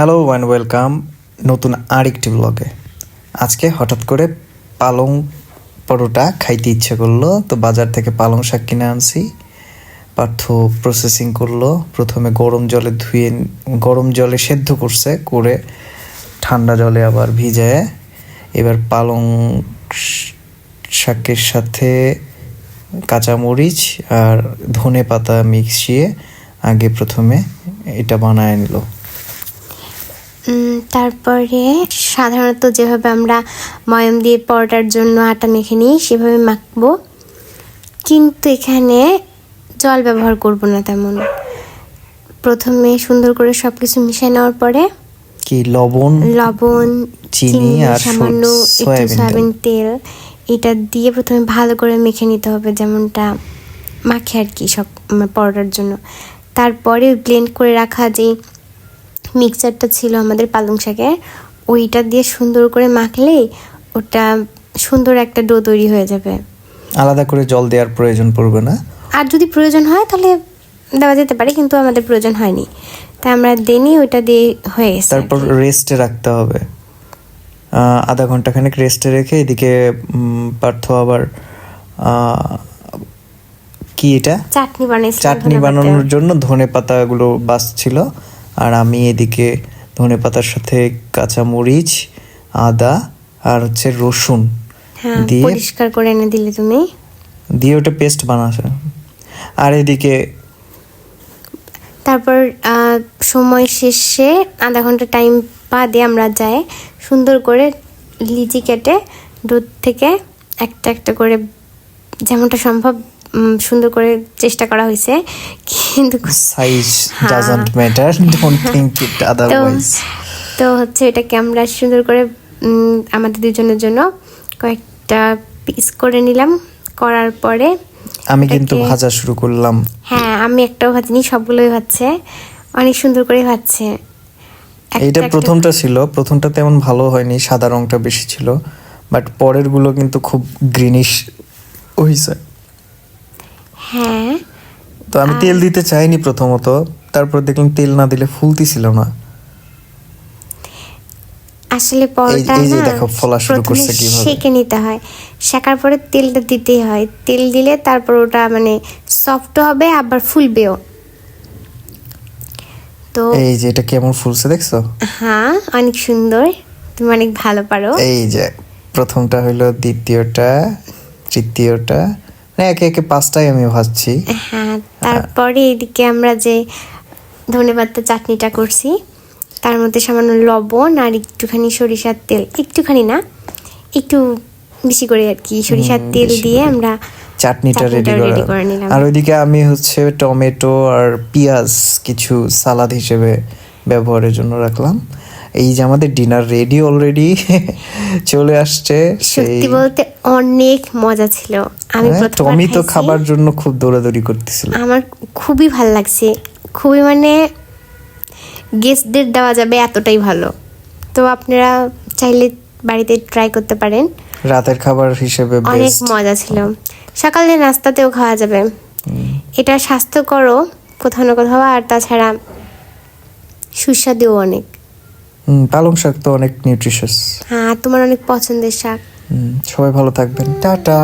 Hello and welcome নতুন আরেকটি ব্লগে। আজকে হঠাৎ করে পালং পরোটা খাইতে ইচ্ছে করলো, তো বাজার থেকে পালং শাক কিনে আনছি। পার্থ প্রসেসিং করলো, প্রথমে গরম জলে সেদ্ধ করে ঠান্ডা জলে আবার ভিজায় এবার পালং শাকের সাথে কাঁচামরিচ আর ধনে পাতা মিশিয়ে আগে প্রথমে এটা বানায় নিল। তারপরে সাধারণত যেভাবে আমরা ময়াম দিয়ে পরোটার জন্য আটা মেখে নিই সেভাবে মাখবো, কিন্তু এখানে জল ব্যবহার করব না তেমন। প্রথমে সুন্দর করে সব কিছু মিশিয়ে নেওয়ার পরে লবণ, চিনি আর সামান্য একটু সয়াবিন তেল এটা দিয়ে প্রথমে ভালো করে মেখে নিতে হবে, যেমনটা মাখে আর কি সব পরোটার জন্য। তারপরে ব্লেন্ড করে রাখা যে মিক্সচারটা ছিল আমাদের পালং শাকের, ওইটা দিয়ে সুন্দর করে মাখলেই ওটা সুন্দর একটা ডো তৈরি হয়ে যাবে। আলাদা করে জল দেওয়ার প্রয়োজন পড়বে না, আর যদি প্রয়োজন হয় তাহলে দেওয়া যেতে পারে, কিন্তু আমাদের প্রয়োজন হয়নি, তাই আমরা দেনি ওইটা দিয়ে হয়ে গেছে। তারপর রেস্টে রাখতে হবে, আধা ঘন্টা খানেক রেস্টে রেখে এদিকে পার্থ আবার কি এটা চাটনি বানানোর জন্য ধনে পাতাগুলো বাছছিল, আর আমি এদিকে ধনে পাতার সাথে কাঁচামরিচ, আদা আর হচ্ছে রসুন দিয়ে পরিষ্কার করে এনে দিলে তুমি, দিয়ে ওটা পেস্ট বানাছে। আর এদিকে তারপর সময় শেষে আধা ঘন্টা টাইম বাদে আমরা যাই সুন্দর করে লিচি কেটে দুধ থেকে একটা একটা করে যেমনটা সম্ভব সুন্দর করে চেষ্টা করা হয়েছে, কিন্তু size doesn't matter, don't think it otherwise. তো হচ্ছে এটাকে আমরা সুন্দর করে আমাদের দুজনের জন্য কয়েকটা পিস করে নিলাম। করার পরে আমি কিন্তু ভাজা শুরু করলাম। হ্যাঁ, আমি একটাও ভাজিনি, সবগুলোই ভাজছে, অনেক সুন্দর করে ভাজছে। এইটা প্রথমটা ছিল, প্রথমটা তেমন ভালো হয়নি, সাদা রংটা বেশি ছিল, বাট পরের গুলো কিন্তু খুব গ্রিনিশ হইছে। হ্যাঁ, তো আমি তেল দিতে চাইনি প্রথমত, তারপর দেখলাম তেল না দিলে ফুলতেছিল না। আসলে পরোটা এই যে দেখো ফলা শুরু করছে কিভাবে, সেকে নিতে হয়, শেকার পরে তেলটা দিতেই হয়। তেল দিলে তারপর ওটা মানে সফট হবে আবার ফুলবেও। তো এই যে এটা কেমন ফুলছে দেখছো? হ্যাঁ, অনেক সুন্দর, তুমি অনেক ভালো পারো। এই যে প্রথমটা হলো, দ্বিতীয়টা, তৃতীয়টা, একে একে পাঁচটাই আমি ভাজছি। হ্যাঁ, তারপরে এদিকে আমরা যে ধনেপাতা চাটনিটা করছি তার মধ্যে সামান্য লবণ আর একটুখানি সরিষার তেল, একটুখানি না একটু বেশি করে আর কি, সরিষার তেল দিয়ে আমরা চাটনিটা রেডি করে নিলাম। আর ওইদিকে আমি হচ্ছে টমেটো আর পেঁয়াজ কিছু সালাদ হিসেবে ব্যবহারের জন্য রাখলাম। এই যে আমাদের ডিনার রেডি অলরেডি চলে আসছে। সত্যি বলতে অনেক মজা ছিল। আমি টমি তো খাবার জন্য খুব দৌড়াদৌড়ি করতেছিল, আমার খুবই ভালো লাগছে, খুবই মানে গেস্টদের দেওয়া যাবে এতটাই ভালো। তো আপনারা চাইলে বাড়িতে ট্রাই করতে পারেন, রাতের খাবার হিসেবে অনেক মজা ছিল। সকালে নাস্তাতেও খাওয়া যাবে, এটা স্বাস্থ্যকরও কোথাও না কোথাও, আর তাছাড়া সুস্বাদুও অনেক। পালং শাক তো অনেক নিউট্রিশাস। হ্যাঁ, তোমার অনেক পছন্দের শাক। সবাই ভালো থাকবেন, টাটা।